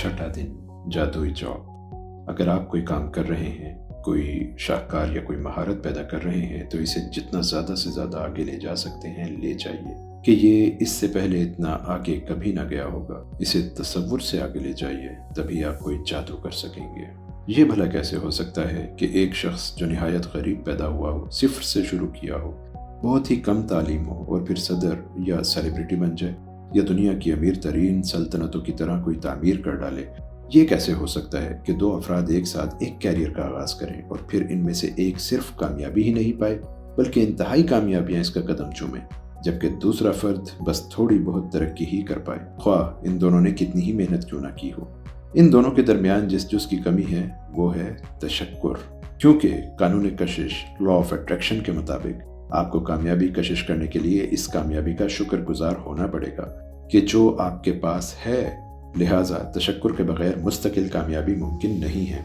छठा दिन, जादुई जॉब। अगर आप कोई काम कर रहे हैं, कोई शाहकार या कोई महारत पैदा कर रहे हैं, तो इसे जितना ज़्यादा से ज़्यादा आगे ले जा सकते हैं ले जाइए कि ये इससे पहले इतना आगे कभी ना गया होगा। इसे तसव्वुर से आगे ले जाइए, तभी आप कोई जादू कर सकेंगे। ये भला कैसे हो सकता है कि एक शख्स जो निहायत गरीब पैदा हुआ हो, सिफर से शुरू किया हो, बहुत ही कम तालीम हो और फिर सदर या सेलिब्रिटी बन जाए या दुनिया की अमीर तरीन सल्तनतों की तरह कोई तामीर कर डाले। ये कैसे हो सकता है कि दो अफराद एक साथ एक कैरियर का आगाज करें और फिर इनमें से एक सिर्फ कामयाबी ही नहीं पाए बल्कि इंतहाई कामयाबियां इसका कदम चूमे, जबकि दूसरा फर्द बस थोड़ी बहुत तरक्की ही कर पाए, ख्वाह इन दोनों ने कितनी ही मेहनत क्यों ना की हो। इन दोनों के दरमियान जिस जुज की कमी है वो है तशक्कुर, क्योंकि कानून कशिश, लॉ ऑफ अट्रैक्शन के मुताबिक आपको कामयाबी कशिश करने के लिए इस कामयाबी का शुक्रगुजार होना पड़ेगा कि जो आपके पास है। लिहाजा तशक्कुर के बगैर मुस्तकिल कामयाबी मुमकिन नहीं है।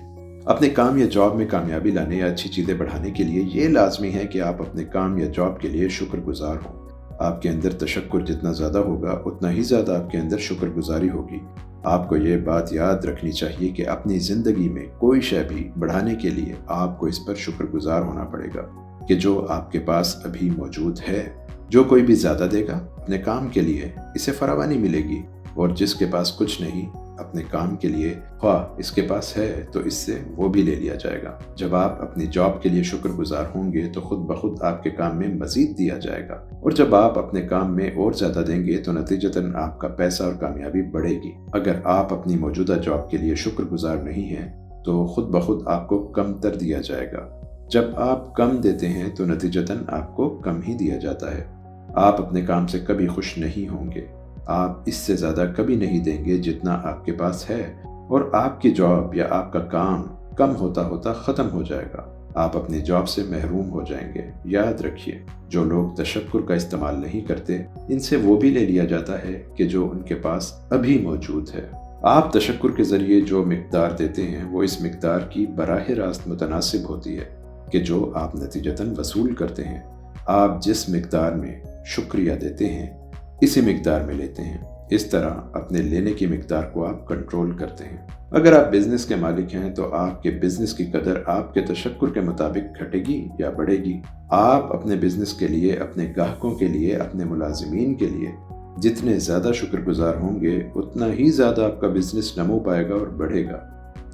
अपने काम या जॉब में कामयाबी लाने या अच्छी चीज़ें बढ़ाने के लिए ये लाजमी है कि आप अपने काम या जॉब के लिए शुक्रगुजार हों। आपके अंदर तशक्कुर जितना ज़्यादा होगा उतना ही ज़्यादा आपके अंदर शुक्रगुजारी होगी। आपको ये बात याद रखनी चाहिए कि अपनी ज़िंदगी में कोई शय भी बढ़ाने के लिए आपको इस पर शुक्रगुजार होना पड़ेगा कि जो आपके पास अभी मौजूद है। जो कोई भी ज़्यादा देगा अपने काम के लिए, इसे फरावानी मिलेगी, और जिसके पास कुछ नहीं अपने काम के लिए, ख्वाह इसके पास है तो इससे वो भी ले लिया जाएगा। जब आप अपनी जॉब के लिए शुक्रगुजार होंगे तो खुद ब खुद आपके काम में मजीद दिया जाएगा, और जब आप अपने काम में और ज़्यादा देंगे तो नतीजतन आपका पैसा और कामयाबी बढ़ेगी। अगर आप अपनी मौजूदा जॉब के लिए शुक्रगुजार नहीं हैं तो खुद ब खुद आपको कम तर दिया जाएगा। जब आप कम देते हैं तो नतीजतन आपको कम ही दिया जाता है। आप अपने काम से कभी खुश नहीं होंगे। आप इससे ज़्यादा कभी नहीं देंगे जितना आपके पास है, और आपकी जॉब या आपका काम कम होता होता ख़त्म हो जाएगा। आप अपनी जॉब से महरूम हो जाएंगे। याद रखिए, जो लोग तशक्कुर का इस्तेमाल नहीं करते, इनसे वो भी ले लिया जाता है कि जो उनके पास अभी मौजूद है। आप तशक्कुर के ज़रिए जो मिक़दार देते हैं वो इस मिक़दार की बराह रास्त मुतनासिब होती है कि जो आप नतीजतन वसूल करते हैं। आप जिस मिक़दार में शुक्रिया देते हैं इसी मिक़दार में लेते हैं। इस तरह अपने लेने की मिक़दार को आप कंट्रोल करते हैं। अगर आप बिजनेस के मालिक हैं तो आपके बिजनेस की कदर आपके तशक्कुर के मुताबिक घटेगी या बढ़ेगी। आप अपने बिजनेस के लिए, अपने ग्राहकों के लिए, अपने मुलाजिमीन के लिए जितने ज़्यादा शुक्रगुजार होंगे उतना ही ज़्यादा आपका बिजनेस नमो पाएगा और बढ़ेगा।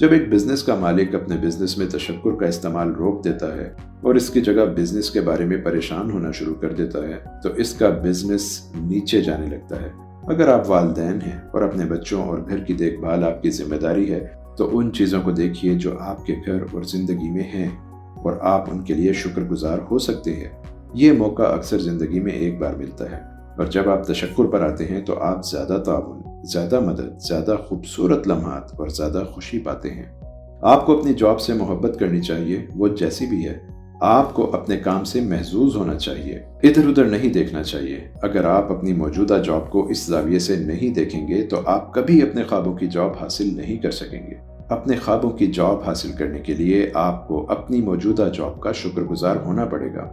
जब एक बिजनेस का मालिक अपने बिजनेस में तशक्कुर का इस्तेमाल रोक देता है और इसकी जगह बिजनेस के बारे में परेशान होना शुरू कर देता है तो इसका बिजनेस नीचे जाने लगता है। अगर आप वालिदैन हैं और अपने बच्चों और घर की देखभाल आपकी जिम्मेदारी है तो उन चीज़ों को देखिए जो आपके घर और ज़िंदगी में हैं और आप उनके लिए शुक्रगुजार हो सकते हैं। ये मौका अक्सर ज़िंदगी में एक बार मिलता है, और जब आप तशक्कुर पर आते हैं तो आप ज़्यादा ताउन, ज़्यादा मदद, ज़्यादा खूबसूरत लम्हात और ज़्यादा खुशी पाते हैं। आपको अपनी जॉब से मोहब्बत करनी चाहिए, वो जैसी भी है। आपको अपने काम से महजूज होना चाहिए, इधर उधर नहीं देखना चाहिए। अगर आप अपनी मौजूदा जॉब को इस ज़ाविये से नहीं देखेंगे तो आप कभी अपने ख्वाबों की जॉब हासिल नहीं कर सकेंगे। अपने ख्वाबों की जॉब हासिल करने के लिए आपको अपनी मौजूदा जॉब का शुक्रगुजार होना पड़ेगा।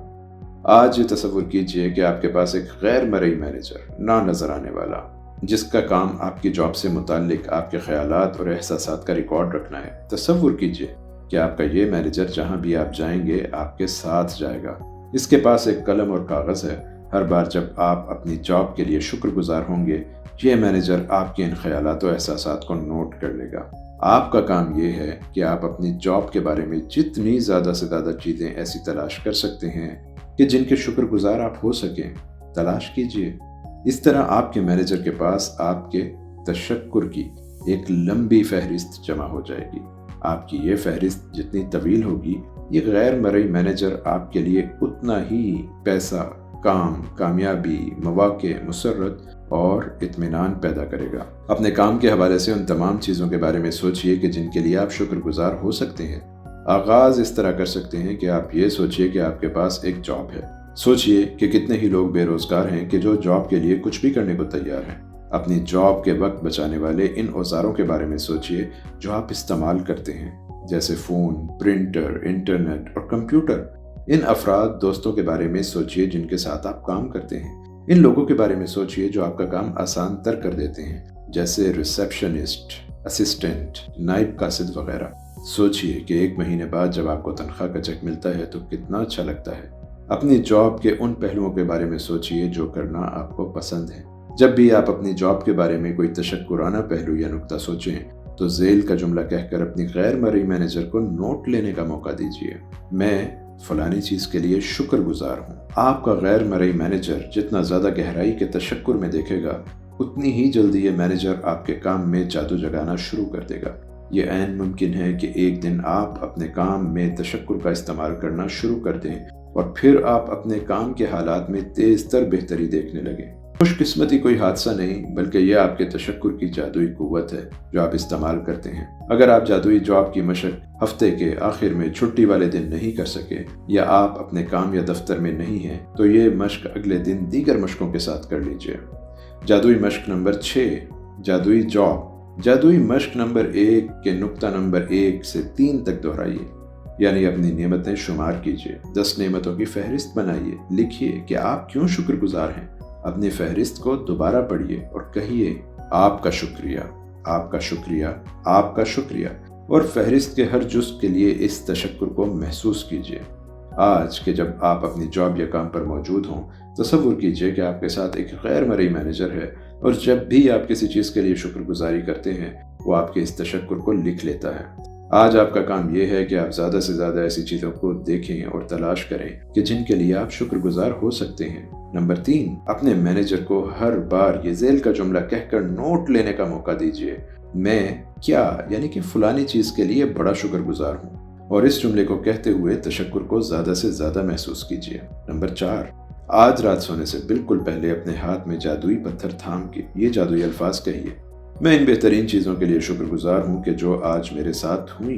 आज ये तसव्वुर कीजिए कि आपके पास एक गैर मरई मैनेजर, ना नजर आने वाला, जिसका काम आपकी जॉब से मुताल्लिक आपके ख्यालात और एहसासात का रिकॉर्ड रखना है। तसव्वुर कीजिए कि आपका ये मैनेजर जहां भी आप जाएंगे आपके साथ जाएगा। इसके पास एक कलम और कागज़ है। हर बार जब आप अपनी जॉब के लिए शुक्रगुजार होंगे, ये मैनेजर आपके इन ख्यालात और एहसासात को नोट कर लेगा। आपका काम ये है कि आप अपनी जॉब के बारे में जितनी ज़्यादा से ज़्यादा चीज़ें ऐसी तलाश कर सकते हैं कि जिनके शुक्रगुजार आप हो सकें, तलाश कीजिए। इस तरह आपके मैनेजर के पास आपके तशक्कुर की एक लंबी फहरिस्त जमा हो जाएगी। आपकी ये फहरिस्त जितनी तवील होगी, ये गैर मरई मैनेजर आपके लिए उतना ही पैसा, काम, कामयाबी, मौके, मुसर्रत और इत्मीनान पैदा करेगा। अपने काम के हवाले से उन तमाम चीज़ों के बारे में सोचिए कि जिनके लिए आप शुक्रगुजार हो सकते हैं। आगाज़ इस तरह कर सकते हैं कि आप ये सोचिए कि आपके पास एक जॉब है। सोचिए कि कितने ही लोग बेरोजगार हैं कि जो जॉब के लिए कुछ भी करने को तैयार हैं। अपनी जॉब के वक्त बचाने वाले इन औजारों के बारे में सोचिए जो आप इस्तेमाल करते हैं, जैसे फ़ोन, प्रिंटर, इंटरनेट और कंप्यूटर। इन अफराद, दोस्तों के बारे में सोचिए जिनके साथ आप काम करते हैं। इन लोगों के बारे में सोचिए जो आपका काम आसान तर कर देते हैं, जैसे रिसेप्शनिस्ट, असिस्टेंट, नाइब कासिद वगैरह। सोचिए कि 1 महीने बाद जब आपको तनख्वाह का चेक मिलता है तो कितना अच्छा लगता है। अपनी जॉब के उन पहलुओं के बारे में सोचिए जो करना आपको पसंद है। जब भी आप अपनी जॉब के बारे में कोई तशक्कुराना पहलू या नुक्ता सोचें तो ज़ेल का जुमला कहकर अपनी गैर मरई मैनेजर को नोट लेने का मौका दीजिए। मैं फलानी चीज़ के लिए शुक्रगुजार हूँ। आपका गैर मरई मैनेजर जितना ज़्यादा गहराई के तशक्कुर में देखेगा उतनी ही जल्दी ये मैनेजर आपके काम में जादू जगाना शुरू कर देगा। ये ऐन मुमकिन है कि एक दिन आप अपने काम में तशक्कुर का इस्तेमाल करना शुरू कर दें और फिर आप अपने काम के हालात में तेज़ तर बेहतरी देखने लगें। खुशकिस्मती कोई हादसा नहीं बल्कि यह आपके तशक्कुर की जादुई कुव्वत है जो आप इस्तेमाल करते हैं। अगर आप जादुई जॉब की मशक हफ्ते के आखिर में छुट्टी वाले दिन नहीं कर सके या आप अपने काम या दफ्तर में नहीं हैं तो ये मशक अगले दिन दीगर मशकों के साथ कर लीजिए। जादुई मशक नंबर 6, जादुई जॉब। जादुई मशक नंबर 1 के नुक्ता नंबर 1 से 3 तक दोहराइए, यानी अपनी नेमतें शुमार कीजिए। 10 नेमतों की फहरिस्त बनाइए। लिखिए कि आप क्यों शुक्रगुजार हैं। अपनी फहरिस्त को दोबारा पढ़िए और कहिए आपका शुक्रिया, आपका शुक्रिया, आपका शुक्रिया, और फहरिस्त के हर जुज़ के लिए इस तशक्कुर को महसूस कीजिए। आज के जब आप अपनी जॉब या काम पर मौजूद हों तसव्वुर कीजिए कि आपके साथ एक गैर मरई मैनेजर है और जब भी आप किसी चीज़ के लिए शुक्रगुजारी करते हैं वो आपके इस तशक्कुर को लिख लेता है। आज आपका काम यह है कि आप ज़्यादा से ज़्यादा ऐसी चीज़ों को देखें और तलाश करें कि जिनके लिए आप शुक्रगुजार हो सकते हैं। नंबर 3, अपने मैनेजर को हर बार ये ज़ेल का जुमला कहकर नोट लेने का मौका दीजिए। मैं क्या यानी कि फलानी चीज़ के लिए बड़ा शुक्रगुजार हूँ, और इस जुमले को कहते हुए तशक्कुर को ज़्यादा से ज़्यादा महसूस कीजिए। नंबर 4, आज रात सोने से बिल्कुल पहले अपने हाथ में जादुई पत्थर थाम के ये जादुई अल्फाज कहिए, मैं इन बेहतरीन चीज़ों के लिए शुक्रगुजार हूँ कि जो आज मेरे साथ हुई।